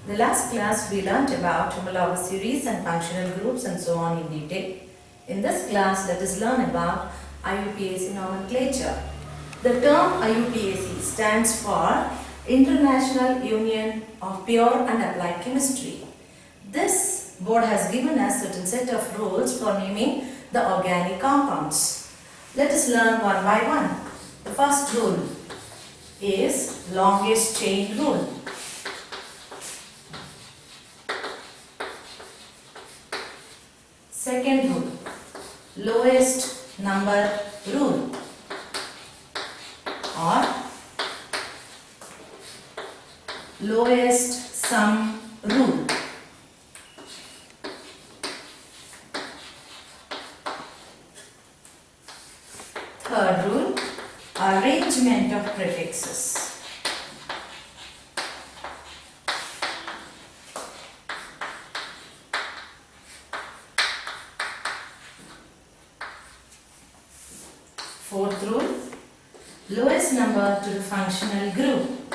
The last class we learnt about homologous series and functional groups and so on in detail. In this class, let us learn about IUPAC nomenclature. The term IUPAC stands for International Union of Pure and Applied Chemistry. This board has given us certain set of rules for naming the organic compounds. Let us learn one by one. The first rule is longest chain rule. Second rule, lowest number rule or lowest sum rule. Third rule, arrangement of prefixes. Fourth rule, lowest number to the functional group.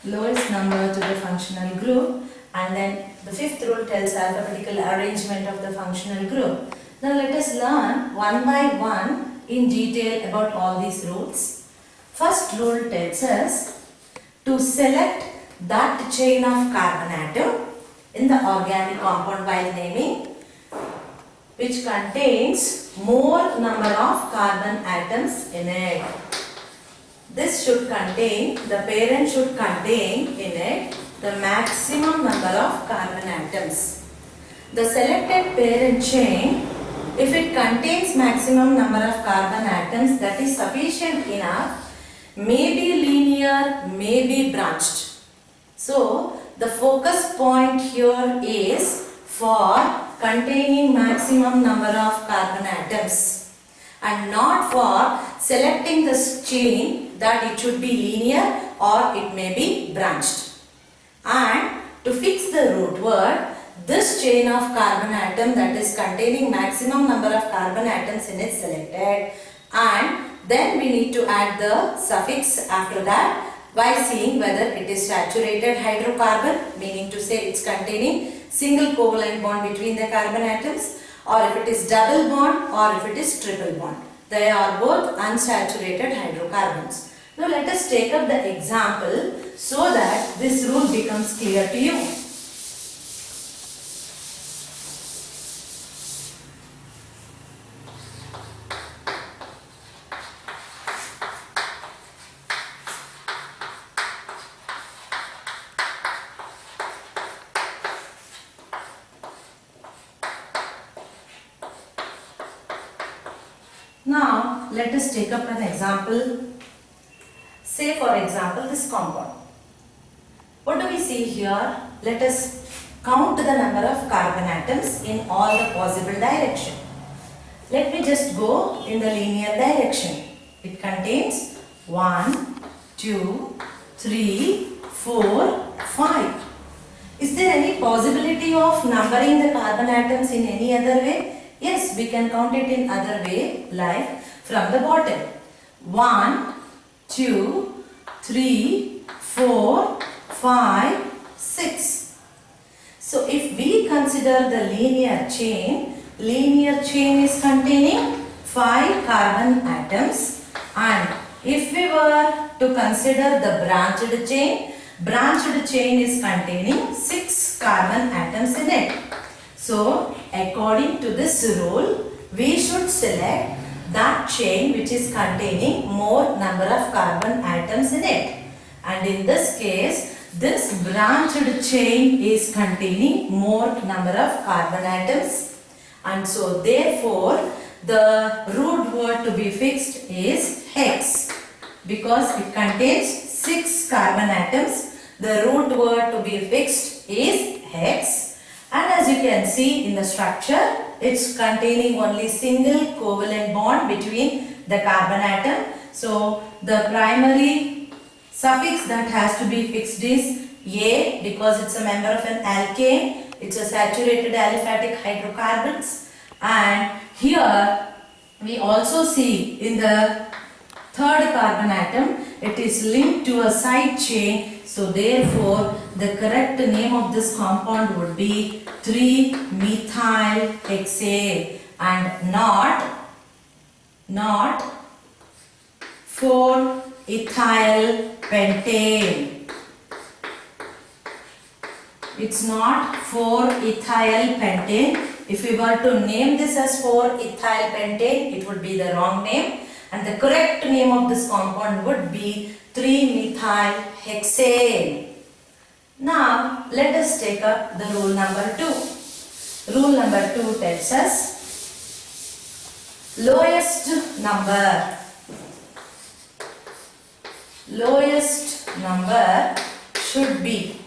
Lowest number to the functional group, and then the fifth rule tells alphabetical arrangement of the functional group. Now let us learn one by one in detail about all these rules. First rule tells us to select that chain of carbon atom in the organic compound while naming which contains more number of carbon atoms in it. This should contain, the parent should contain in it the maximum number of carbon atoms. The selected parent chain, if it contains maximum number of carbon atoms, that is sufficient enough, may be linear, may be branched. So, the focus point here is for containing maximum number of carbon atoms and not for selecting this chain that it should be linear or it may be branched. And to fix the root word, this chain of carbon atom that is containing maximum number of carbon atoms in it selected, and then we need to add the suffix after that by seeing whether it is saturated hydrocarbon, meaning to say it's containing single covalent bond between the carbon atoms, or if it is double bond or if it is triple bond. They are both unsaturated hydrocarbons. Now let us take up the example so that this rule becomes clear to you. Now, let us take up an example. Say for example this compound. What do we see here? Let us count the number of carbon atoms in all the possible direction. Let me just go in the linear direction. It contains 1, 2, 3, 4, 5. Is there any possibility of numbering the carbon atoms in any other way? Yes, we can count it in other way, like from the bottom. 1, 2, 3, 4, 5, 6. So if we consider the linear chain is containing 5 carbon atoms, and if we were to consider the branched chain is containing 6 carbon atoms in it. So, according to this rule, we should select that chain which is containing more number of carbon atoms in it. And in this case, this branched chain is containing more number of carbon atoms. And so, therefore, the root word to be fixed is hex. Because it contains 6 carbon atoms, the root word to be fixed is hex. And as you can see in the structure, it's containing only single covalent bond between the carbon atom. So, the primary suffix that has to be fixed is A because it's a member of an alkane. It's a saturated aliphatic hydrocarbons. And here We also see in the third carbon atom, it is linked to a side chain. So therefore, the correct name of this compound would be 3-methyl hexane and not 4-ethyl pentane. It's not 4-ethyl pentane. If we were to name this as 4-ethyl pentane, it would be the wrong name. And the correct name of this compound would be 3-methyl hexane. Now, let us take up the rule number 2. Rule number 2 tells us lowest number should be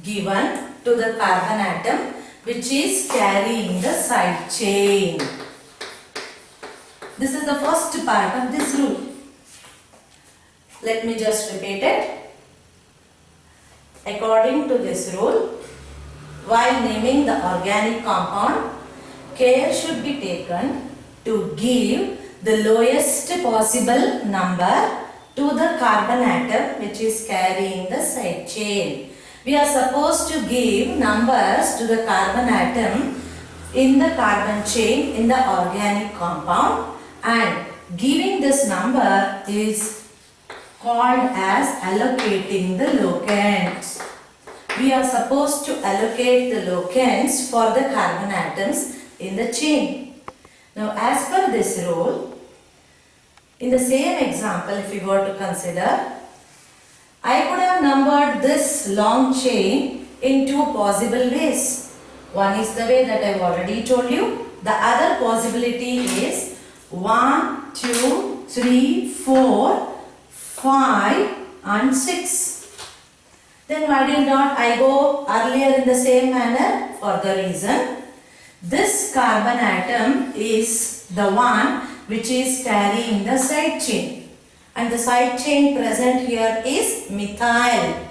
given to the carbon atom which is carrying the side chain. This is the first part of this rule. Let me just repeat it. According to this rule, while naming the organic compound, care should be taken to give the lowest possible number to the carbon atom which is carrying the side chain. We are supposed to give numbers to the carbon atom in the carbon chain in the organic compound, and giving this number is called as allocating the locants. We are supposed to allocate the locants for the carbon atoms in the chain. Now, as per this rule, in the same example, if we were to consider, I could have numbered this long chain in two possible ways. One is the way that I have already told you. The other possibility is 1, 2, 3, 4, 5 and 6. Then why did not I go earlier in the same manner? For the reason, this carbon atom is the one which is carrying the side chain. And the side chain present here is methyl.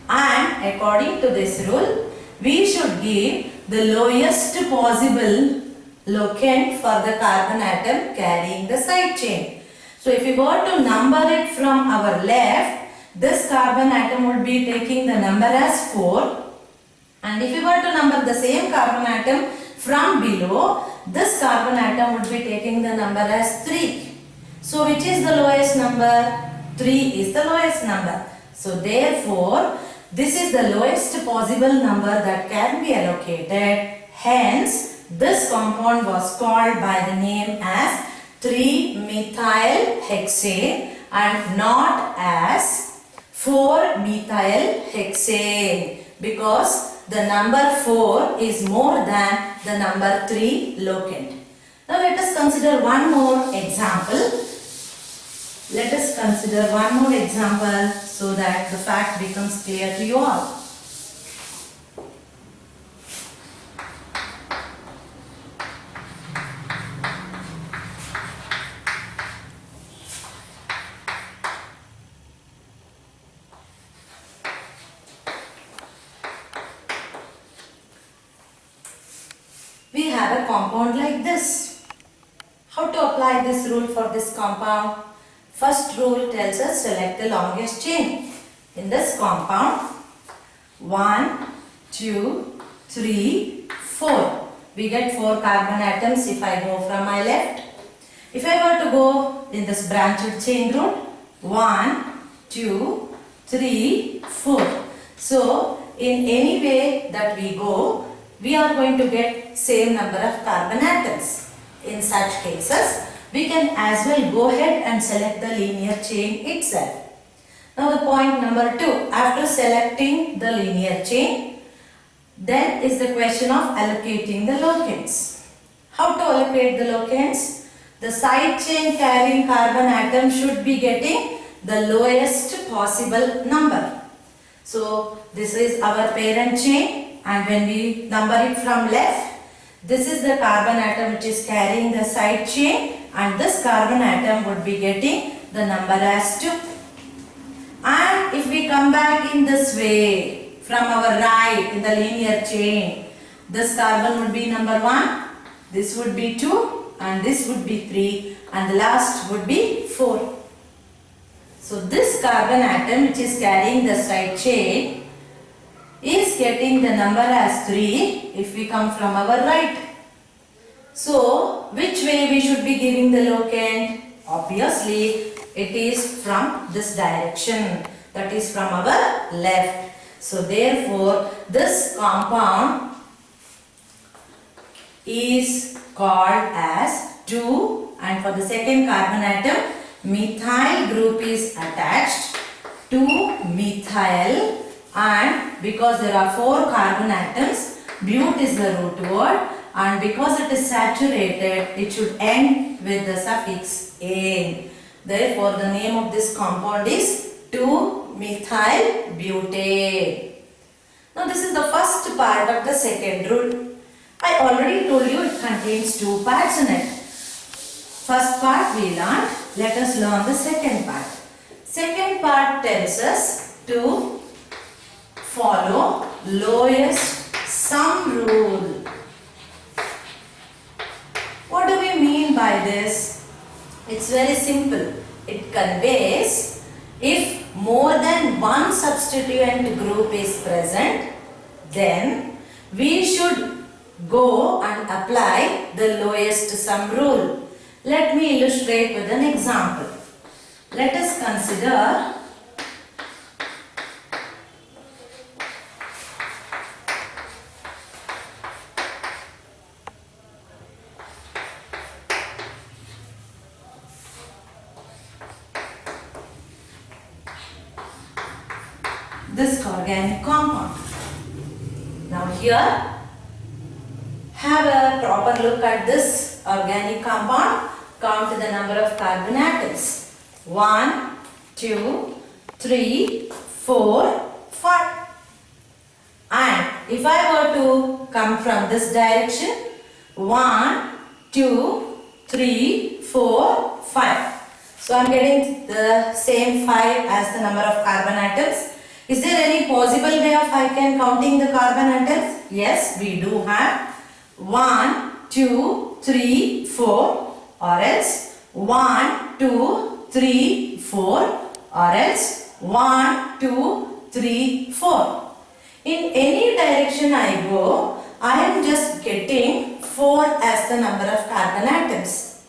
And according to this rule, we should give the lowest possible locant for the carbon atom carrying the side chain. So if we were to number it from our left, this carbon atom would be taking the number as 4. And if we were to number the same carbon atom from below, this carbon atom would be taking the number as 3. So which is the lowest number? 3 is the lowest number. So therefore, this is the lowest possible number that can be allocated. Hence, this compound was called by the name as 3-methyl hexane and not as 4-methyl hexane, because the number 4 is more than the number 3 locant. Now let us consider one more example. Let us consider one more example so that the fact becomes clear to you all. We have a compound like this. How to apply this rule for this compound? First rule tells us select the longest chain. In this compound, 1, 2, 3, 4. We get 4 carbon atoms if I go from my left. If I were to go in this branched chain route, 1, 2, 3, 4. So, in any way that we go, we are going to get same number of carbon atoms. In such cases, we can as well go ahead and select the linear chain itself. Now the point number 2, after selecting the linear chain, then is the question of allocating the locants. How to allocate the locants? The side chain carrying carbon atom should be getting the lowest possible number. So this is our parent chain, and when we number it from left, this is the carbon atom which is carrying the side chain, and this carbon atom would be getting the number as 2. And if we come back in this way from our right in the linear chain, this carbon would be number 1, this would be 2, and this would be 3 and the last would be 4. So this carbon atom which is carrying the side chain is getting the number as 3 if we come from our right. So which way we should be giving the locant? Obviously it is from this direction, that is from our left. So therefore this compound is called as 2, and for the second carbon atom methyl group is attached to methyl, and because there are 4 carbon atoms, but is the root word, and because it is saturated it should end with the suffix ane. Therefore the name of this compound is 2-methyl butane. Now this is the first part of the second rule. I already told you it contains 2 parts in it. First part we learned. Let us learn the second part. Second part tells us to follow lowest sum rule. What do we mean by this? It's very simple. It conveys if more than one substituent group is present, then we should go and apply the lowest sum rule. Let me illustrate with an example. Let us consider this organic compound. Now here, have a proper look at this organic compound. Count the number of carbon atoms. 1, 2, 3, 4, 5. And if I were to come from this direction, 1, 2, 3, 4, 5. So I am getting the same 5 as the number of carbon atoms. Is there any possible way of I can counting the carbon atoms? Yes, we do have 1, 2, 3, 4, or else 1, 2, 3, 4, or else 1, 2, 3, 4. In any direction I go, I am just getting 4 as the number of carbon atoms.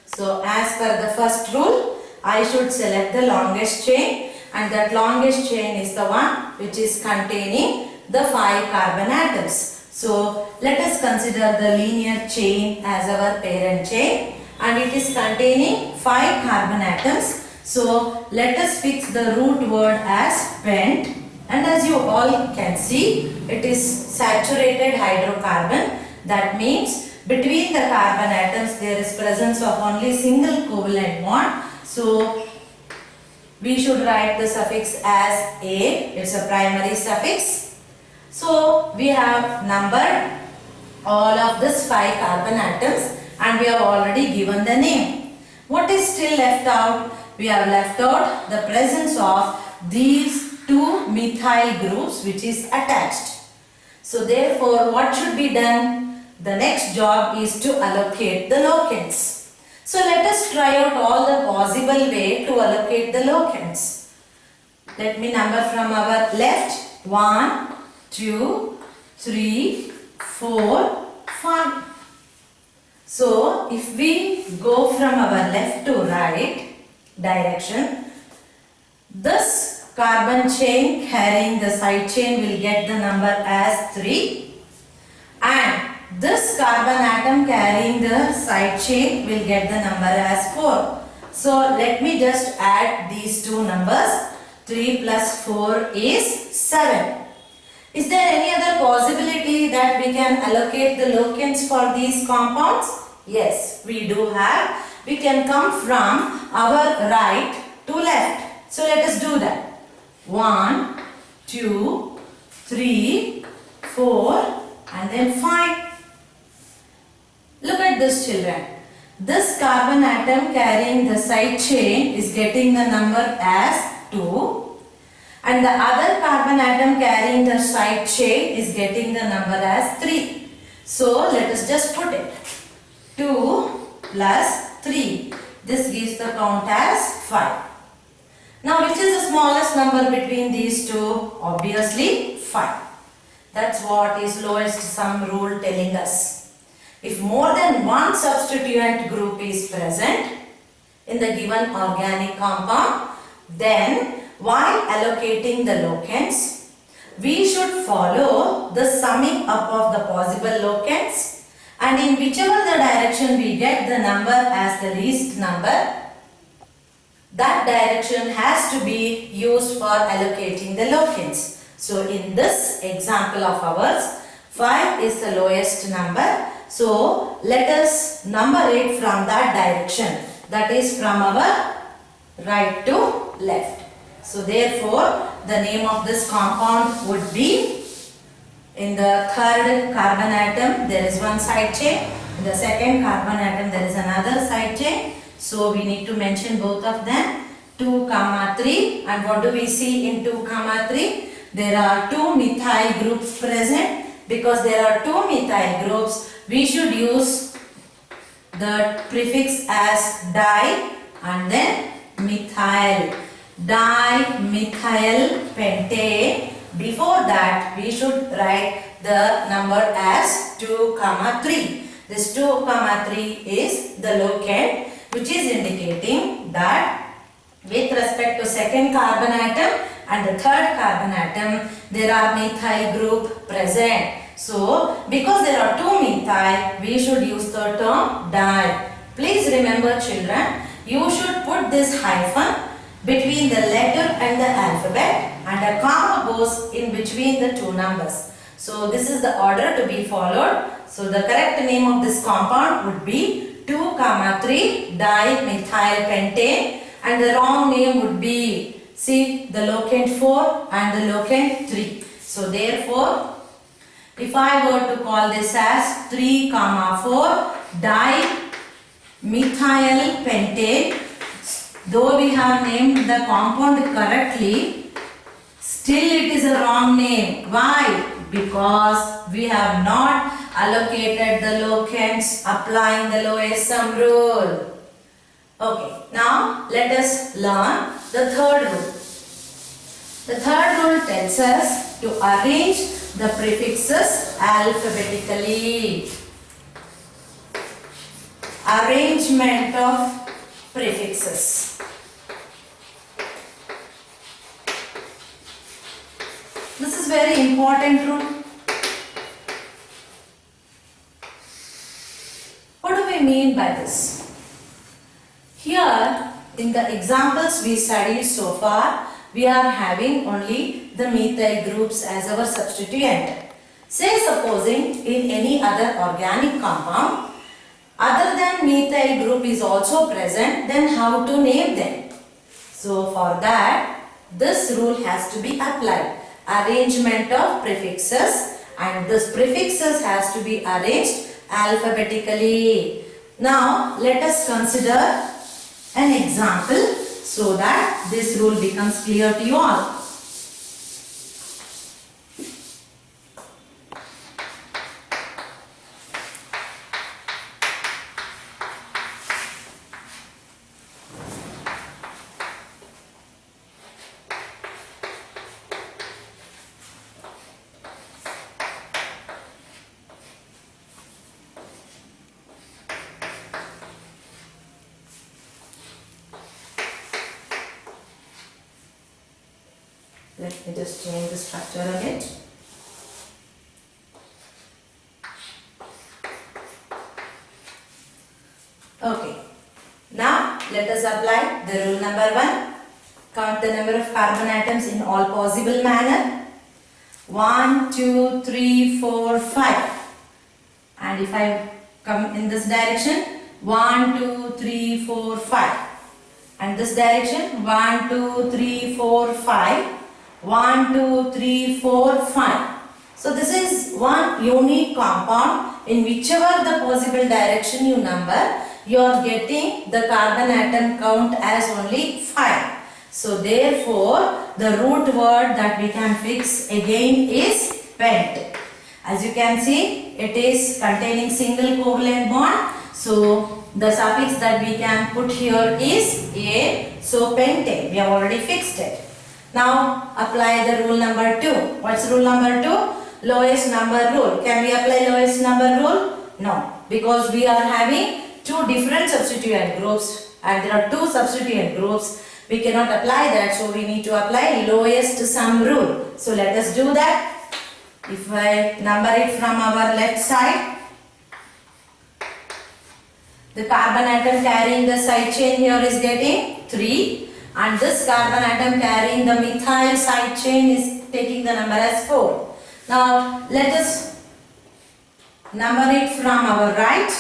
So as per the first rule, I should select the longest chain, and that longest chain is the one which is containing the 5 carbon atoms. So let us consider the linear chain as our parent chain, and it is containing 5 carbon atoms. So let us fix the root word as pent, and as you all can see, it is saturated hydrocarbon. That means between the carbon atoms there is presence of only single covalent bond. So we should write the suffix as A. It's a primary suffix. So we have numbered all of these 5 carbon atoms, and we have already given the name. What is still left out? We have left out the presence of these 2 methyl groups which is attached. So therefore what should be done? The next job is to allocate the locants. So let us try out all the possible way to allocate the locants. Let me number from our left. 1, 2, 3, 4, 5. So if we go from our left to right direction, this carbon chain carrying the side chain will get the number as 3, and this carbon atom carrying the side chain will get the number as 4. So let me just add these two numbers. 3 plus 4 is 7. Is there any other possibility that we can allocate the locants for these compounds? Yes, we do have. We can come from our right to left. So let us do that. 1, 2, 3, 4 and then 5. Look at this, children. This carbon atom carrying the side chain is getting the number as 2, and the other carbon atom carrying the side chain is getting the number as 3. So let us just put it. 2 plus 3. This gives the count as 5. Now which is the smallest number between these two? Obviously 5. That's what is lowest sum rule telling us. If more than one substituent group is present in the given organic compound, then while allocating the locants, we should follow the summing up of the possible locants, and in whichever the direction we get the number as the least number, that direction has to be used for allocating the locants. So in this example of ours, 5 is the lowest number. So let us number it from that direction. That is from our right to left. So therefore, the name of this compound would be, in the third carbon atom there is one side chain, in the second carbon atom there is another side chain. So we need to mention both of them, 2, 3, and what do we see in 2, 3? There are 2 methyl groups present. Because there are 2 methyl groups, we should use the prefix as di and then methyl. Dimethyl pentane. Before that we should write the number as 2, 3. This 2, 3 is the locant, which is indicating that with respect to second carbon atom and the third carbon atom, there are methyl group present. So because there are 2 methyl, we should use the term di. Please remember children, you should put this hyphen between the letter and the alphabet, and a comma goes in between the two numbers. So this is the order to be followed. So the correct name of this compound would be 2, 3 dimethyl pentane, and the wrong name would be, see, the locant 4 and the locant 3. So therefore, if I were to call this as 3, 4 dimethyl pentane, though we have named the compound correctly, still it is a wrong name. Why? Because we have not allocated the locants applying the lowest sum rule. Okay, now let us learn the third rule. The third rule tells us to arrange the prefixes alphabetically. Arrangement of prefixes. This is very important rule. What do we mean by this? Here in the examples we studied so far, we are having only the methyl groups as our substituent. Say supposing in any other organic compound, other than methyl group is also present, then how to name them? So for that, this rule has to be applied. Arrangement of prefixes, and this prefixes has to be arranged alphabetically. Now let us consider an example so that this rule becomes clear to you all. Let me just change the structure a bit. Okay. Now let us apply the rule number 1. Count the number of carbon atoms in all possible manner. 1, 2, 3, 4, 5. And if I come in this direction, 1, 2, 3, 4, 5. And this direction, 1, 2, 3, 4, 5. 1, 2, 3, 4, 5. So this is one unique compound. In whichever the possible direction you number, you are getting the carbon atom count as only 5. So therefore, the root word that we can fix again is pent. As you can see, it is containing single covalent bond. So the suffix that we can put here is A. So pentane. We have already fixed it. Now apply the rule number 2. What's rule number 2? Lowest number rule. Can we apply lowest number rule? No. Because we are having two different substituent groups and there are two substituent groups. We cannot apply that, so we need to apply lowest sum rule. So let us do that. If I number it from our left side, the carbon atom carrying the side chain here is getting 3 and this carbon atom carrying the methyl side chain is taking the number as 4. Now let us number it from our right.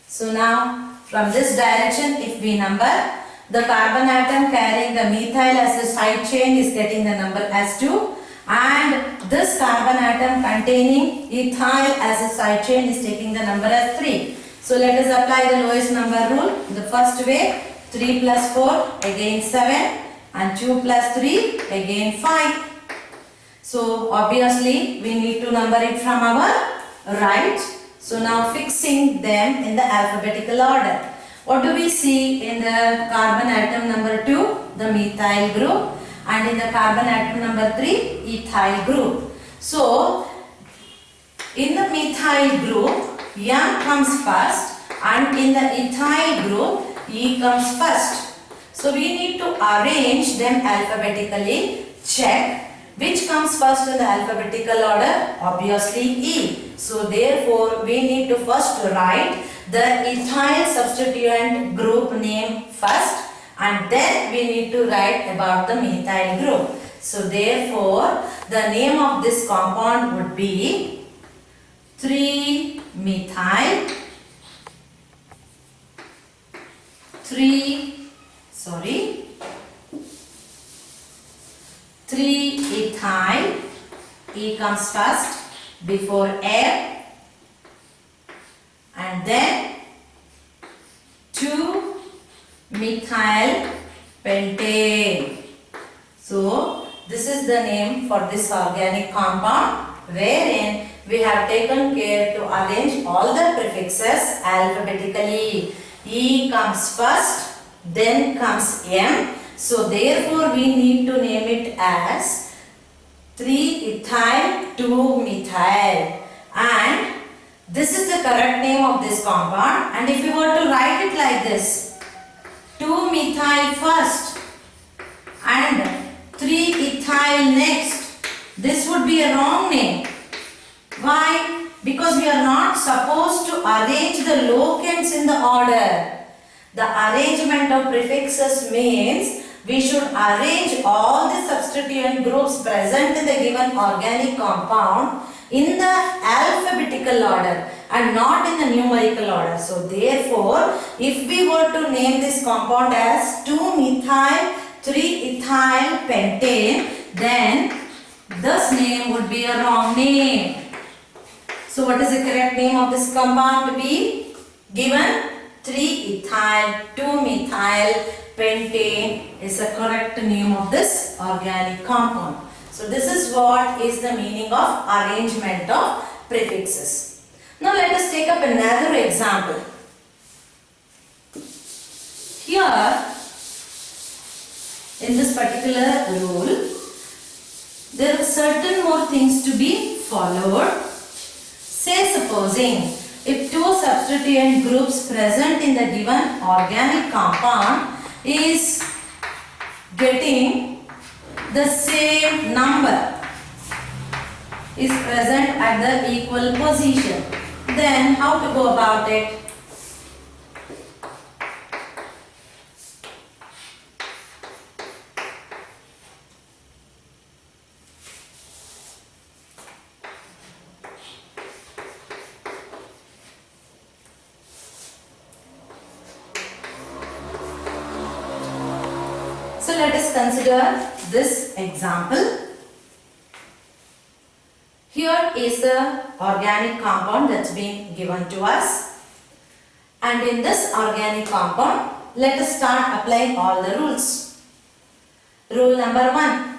So now from this direction, if we number, the carbon atom carrying the methyl as a side chain is getting the number as 2 and this carbon atom containing ethyl as a side chain is taking the number as 3. So let us apply the lowest number rule. The first way, 3 plus 4 again 7 and 2 plus 3 again 5. So obviously we need to number it from our right. So now fixing them in the alphabetical order. What do we see in the carbon atom number 2? The methyl group, and in the carbon atom number 3, ethyl group. So in the methyl group, M comes first and in the ethyl group, E comes first. So we need to arrange them alphabetically. Check which comes first in the alphabetical order? Obviously E. So therefore we need to first write the ethyl substituent group name first and then we need to write about the methyl group. So therefore the name of this compound would be 3-methyl 3-ethyl. E comes first before F and then 2-methyl pentane. So this is the name for this organic compound wherein we have taken care to arrange all the prefixes alphabetically. E comes first, then comes M. So therefore we need to name it as 3-ethyl 2-methyl and this is the correct name of this compound. And if we were to write it like this, 2-methyl first and 3-ethyl next, this would be a wrong name. Why? Because we are not supposed to arrange the locants in the order. The arrangement of prefixes means we should arrange all the substituent groups present in the given organic compound in the alphabetical order and not in the numerical order. So therefore, if we were to name this compound as 2-methyl 3-ethyl pentane, then this name would be a wrong name. So what is the correct name of this compound to be given? 3-ethyl 2-methyl pentane is the correct name of this organic compound. So this is what is the meaning of arrangement of prefixes. Now let us take up another example. Here in this particular rule, there are certain more things to be followed. Say supposing if two substituent groups present in the given organic compound is getting the same number, is present at the equal position, then how to go about it? So let us consider this example. Here is the organic compound that's been given to us. And in this organic compound, let us start applying all the rules. Rule number 1.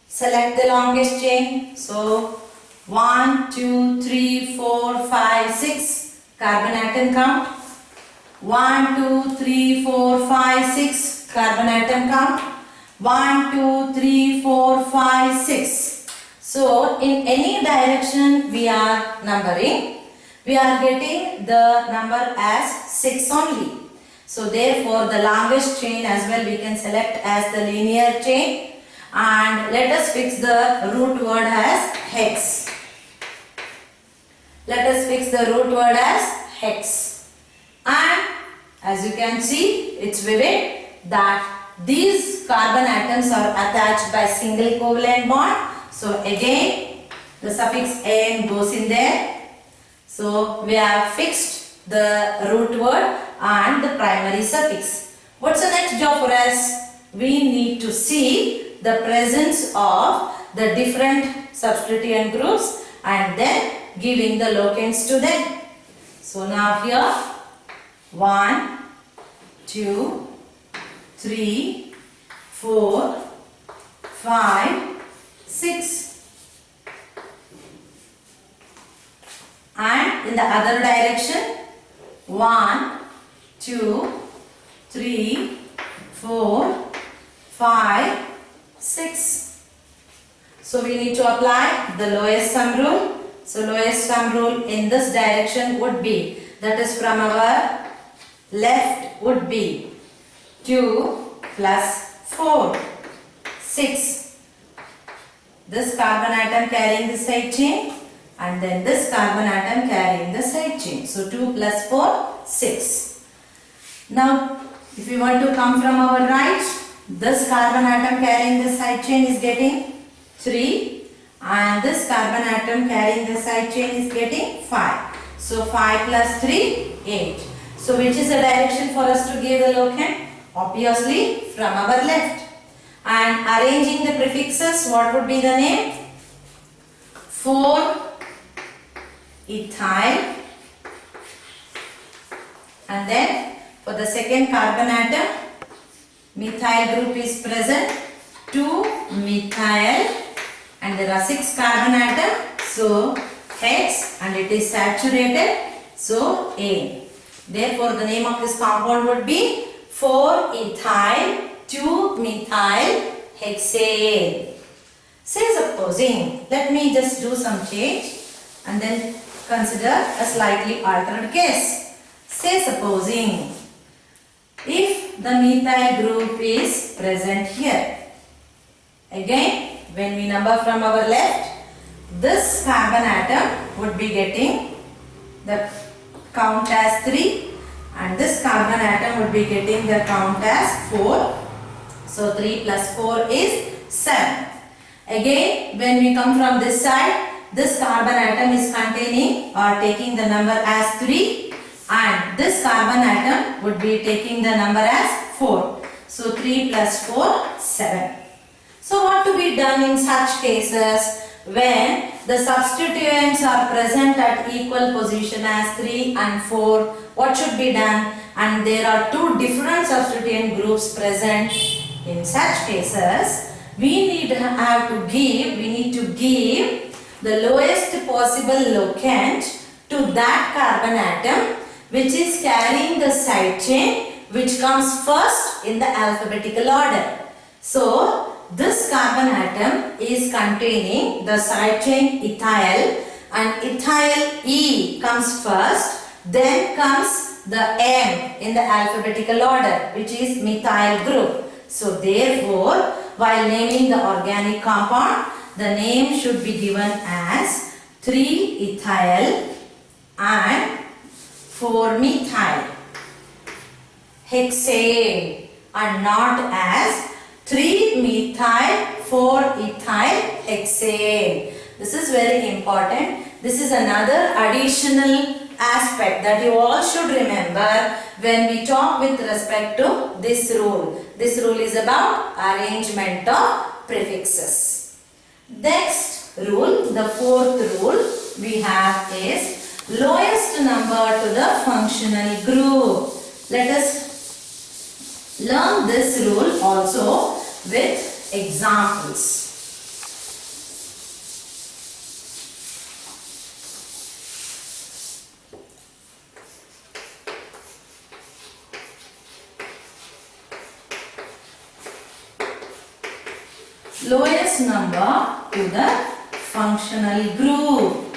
Select the longest chain. So 1, 2, 3, 4, 5, 6. Carbon atom count. 1, 2, 3, 4, 5, 6. Carbon atom count. 1, 2, 3, 4, 5, 6. So, in any direction we are numbering, we are getting the number as 6 only. So, therefore, the longest chain as well we can select as the linear chain, and let us fix the root word as hex. Let us fix the root word as hex. And as you can see, it's vivid that these carbon atoms are attached by single covalent bond. So again, the suffix "an" goes in there. So we have fixed the root word and the primary suffix. What's the next job for us? We need to see the presence of the different substituent groups and then giving the locants to them. So now here 1, 2, 3, 4, 5, 6. And in the other direction 1, 2, 3, 4, 5, 6. So we need to apply the lowest sum rule. So lowest sum rule in this direction would be, that is from our left, would be 2 plus 4, 6. This carbon atom carrying the side chain and then this carbon atom carrying the side chain. So 2 plus 4, 6. Now if we want to come from our right, this carbon atom carrying the side chain is getting 3 and this carbon atom carrying the side chain is getting 5. So 5 plus 3, 8. So which is the direction for us to give the locant? Obviously from our left. And arranging the prefixes, what would be the name? 4-ethyl. And then for the second carbon atom, methyl group is present, 2-methyl, and there are 6 carbon atoms, so hex, and it is saturated, so A. Therefore, the name of this compound would be 4-ethyl 2-methyl hexane. Say supposing, let me just do some change and then consider a slightly altered case. Say supposing, if the methyl group is present here, again when we number from our left, this carbon atom would be getting the count as 3 and this carbon atom would be getting the count as 4. So 3 plus 4 is 7. Again when we come from this side, this carbon atom is containing or taking the number as 3 and this carbon atom would be taking the number as 4. So 3 plus 4, 7. So what to be done in such cases when the substituents are present at equal position as 3 and 4? What should be done? And there are 2 different substituent groups present. In such cases, we need to give the lowest possible locant to that carbon atom which is carrying the side chain which comes first in the alphabetical order. So this carbon atom is containing the side chain ethyl and ethyl E comes first, then comes the M in the alphabetical order which is methyl group. So therefore, while naming the organic compound, the name should be given as 3-ethyl and 4-methyl hexane and not as 3-methyl 4-ethyl hexane. This is very important. This is another additional aspect that you all should remember when we talk with respect to this rule. This rule is about arrangement of prefixes. Next rule, the fourth rule we have is lowest number to the functional group. Let us learn this rule also with examples. lowest number to the functional group.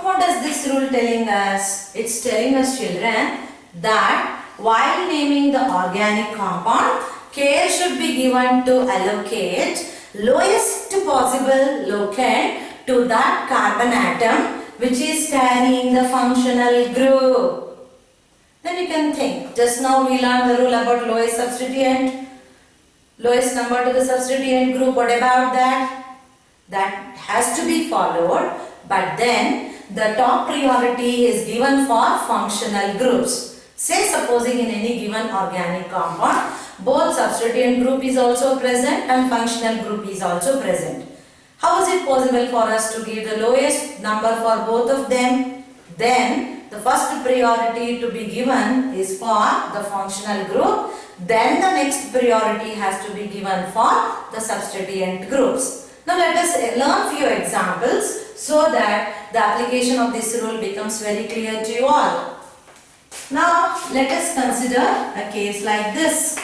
What is this rule telling us? It's telling us, children, that while naming the organic compound, care should be given to allocate lowest possible locant to that carbon atom which is carrying the functional group. Then you can think, just now we learned the rule about lowest substituent, lowest number to the substituent group. What about that? That has to be followed, but then the top priority is given for functional groups. Say supposing in any given organic compound, both substituent group is also present and functional group is also present. How is it possible for us to give the lowest number for both of them? Then the first priority to be given is for the functional group. Then the next priority has to be given for the substituent groups. Now let us learn few examples so that the application of this rule becomes very clear to you all. Now let us consider a case like this.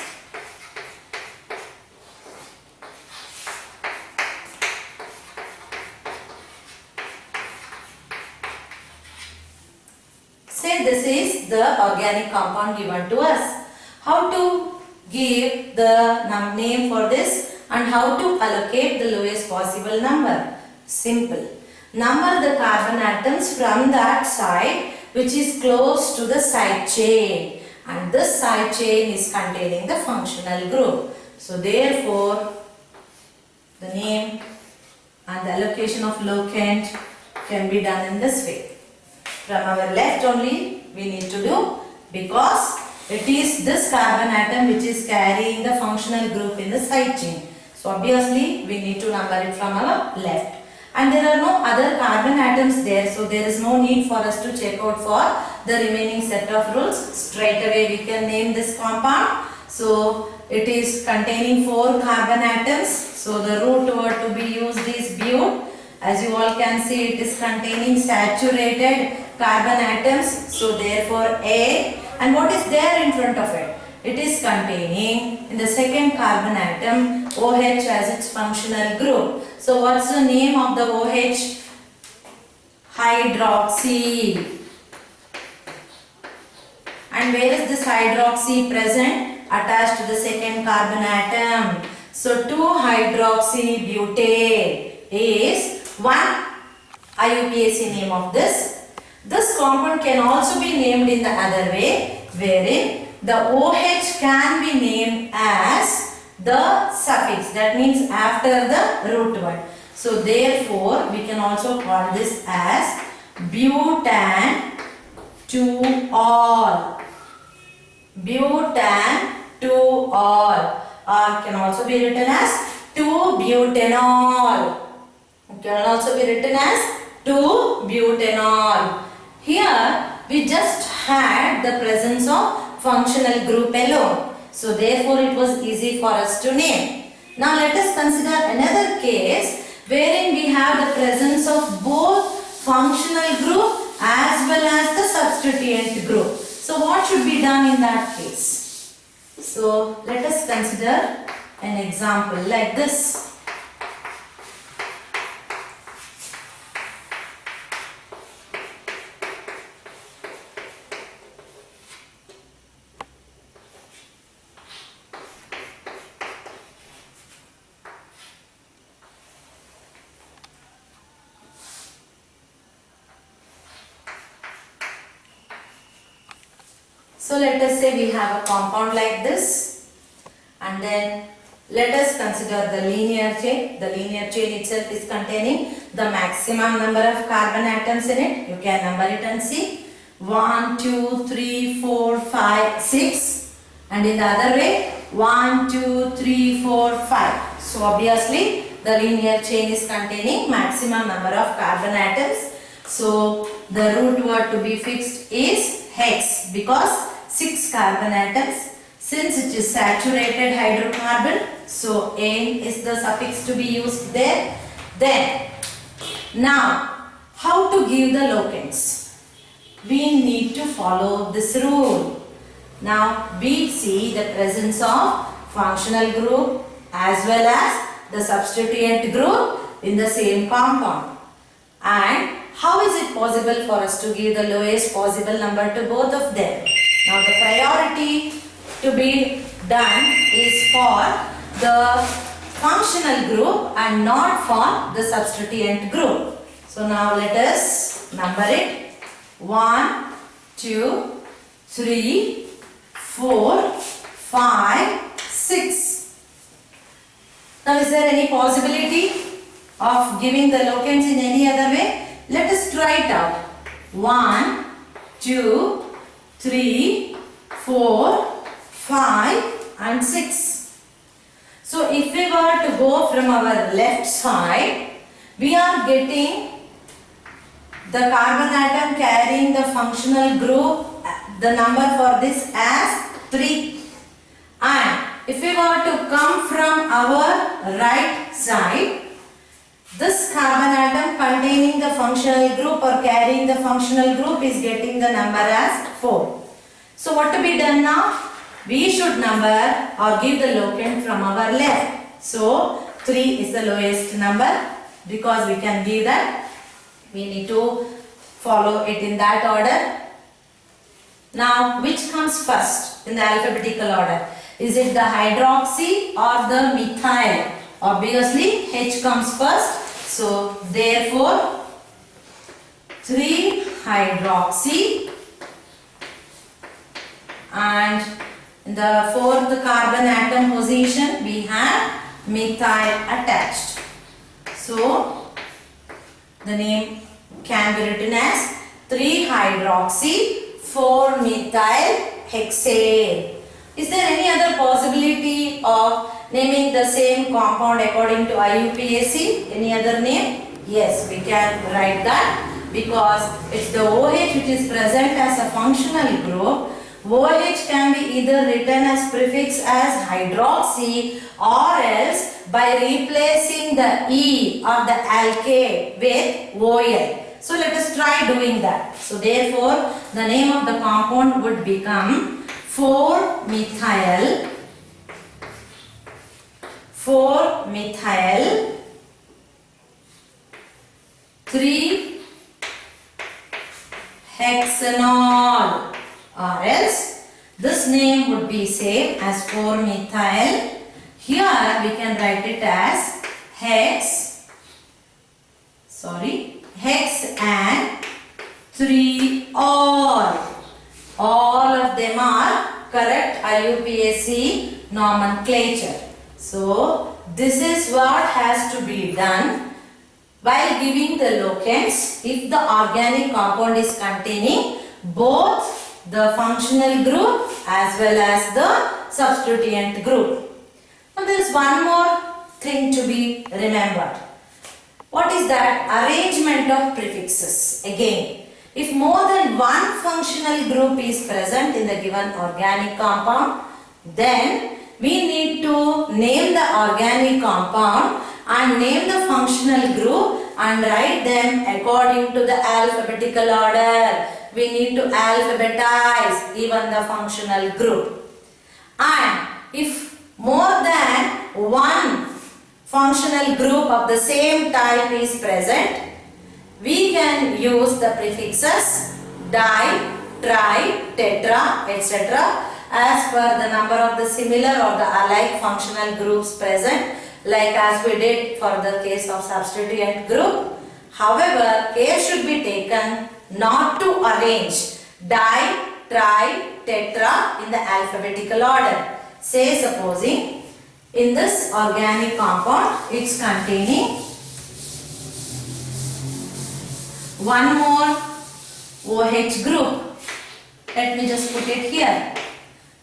Say this is the organic compound given to us. How to give the name for this and how to allocate the lowest possible number? Simple. Number the carbon atoms from that side which is close to the side chain, and this side chain is containing the functional group. So therefore the name and the allocation of locant can be done in this way. From our left only we need to do, because it is this carbon atom which is carrying the functional group in the side chain. So obviously we need to number it from our left. And there are no other carbon atoms there, so there is no need for us to check out for the remaining set of rules. Straight away we can name this compound. So it is containing 4 carbon atoms. So the root word to be used is but. As you all can see, it is containing saturated carbon atoms. So therefore A. And what is there in front of it? It is containing in the second carbon atom OH as its functional group. So what's the name of the OH? Hydroxy. And where is this hydroxy present? Attached to the second carbon atom. So 2-hydroxy butane is one IUPAC name of this. This compound can also be named in the other way, wherein the OH can be named as the suffix, that means after the root word. So therefore we can also call this as butan 2-ol. Butan 2-ol, or can also be written as 2-butanol. It can also be written as 2-butanol. Here we just had the presence of functional group alone. So therefore it was easy for us to name. Now let us consider another case wherein we have the presence of both functional group as well as the substituent group. So what should be done in that case? So let us consider an example like this. So let us say we have a compound like this, and then let us consider the linear chain. The linear chain itself is containing the maximum number of carbon atoms in it. You can number it and see 1, 2, 3, 4, 5, 6, and in the other way 1, 2, 3, 4, 5. So obviously the linear chain is containing maximum number of carbon atoms. So the root word to be fixed is hex, because 6 carbon atoms. Since it is saturated hydrocarbon, so N is the suffix to be used there. Then, now, how to give the locants? We need to follow this rule. Now we see the presence of functional group as well as the substituent group in the same compound. And how is it possible for us to give the lowest possible number to both of them? Now the priority to be done is for the functional group and not for the substituent group. So now let us number it. 1, 2, 3, 4, 5, 6. Now is there any possibility of giving the locants in any other way? Let us try it out. 1, 2, 3, 4, 5 and 6. So if we were to go from our left side, we are getting the carbon atom carrying the functional group, the number for this as 3. And if we were to come from our right side, this carbon atom containing the functional group or carrying the functional group is getting the number as 4. So what to be done now? We should number or give the locant from our left. So 3 is the lowest number because we can give that. We need to follow it in that order. Now which comes first in the alphabetical order? Is it the hydroxy or the methyl? Obviously H comes first. So therefore 3-hydroxy, and in the fourth carbon atom position we have methyl attached. So the name can be written as 3-hydroxy 4-methyl hexane. Is there any other possibility of naming the same compound according to IUPAC? Any other name? Yes, we can write that because it's the OH which is present as a functional group. OH can be either written as prefix as hydroxy or else by replacing the E of the alkane with OL. So let us try doing that. So therefore the name of the compound would become 4-methyl 3-hexanol, or else this name would be same as 4-methyl. Here we can write it as hex and 3-ol. All of them are correct IUPAC nomenclature. So this is what has to be done while giving the locants if the organic compound is containing both the functional group as well as the substituent group. Now there is one more thing to be remembered. What is that? Arrangement of prefixes. Again, if more than one functional group is present in the given organic compound, then we need to name the organic compound and name the functional group and write them according to the alphabetical order. We need to alphabetize even the functional group. And if more than one functional group of the same type is present, we can use the prefixes di, tri, tetra, etc. as per the number of the similar or the alike functional groups present, like as we did for the case of substituent group. However, care should be taken not to arrange di, tri, tetra in the alphabetical order. Say supposing in this organic compound it's containing one more OH group. Let me just put it here.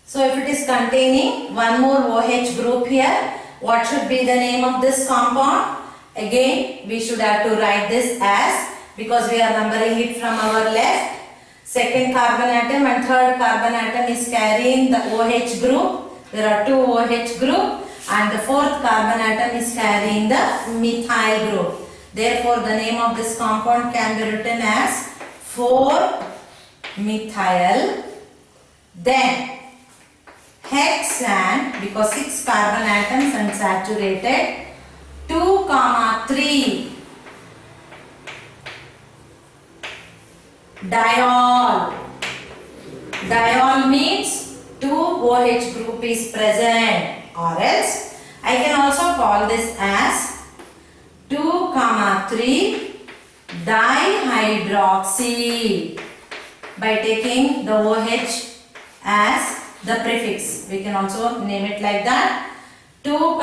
So if it is containing one more OH group here, what should be the name of this compound? Again, we should have to write this as, because we are numbering it from our left, second carbon atom and third carbon atom is carrying the OH group. There are two OH group and the fourth carbon atom is carrying the methyl group. Therefore, the name of this compound can be written as 4-methyl. Then hexane because 6 carbon atoms unsaturated. 2, 3 diol. Diol means 2 OH group is present, or else I can also call this as 2, 3 dihydroxy by taking the OH as the prefix. We can also name it like that. 2,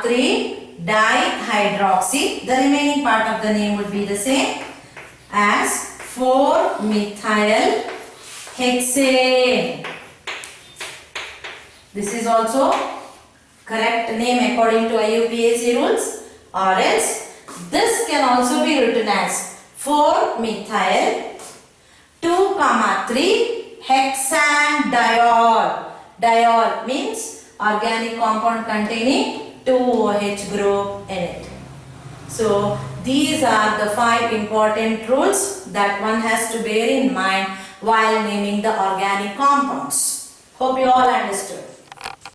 3 dihydroxy. The remaining part of the name would be the same as 4-methyl hexane. This is also correct name according to IUPAC rules, or else this can also be written as 4-methyl 2, 3 hexanediol. Diol means organic compound containing 2 OH group in it. So these are the 5 important rules that one has to bear in mind while naming the organic compounds. Hope you all understood.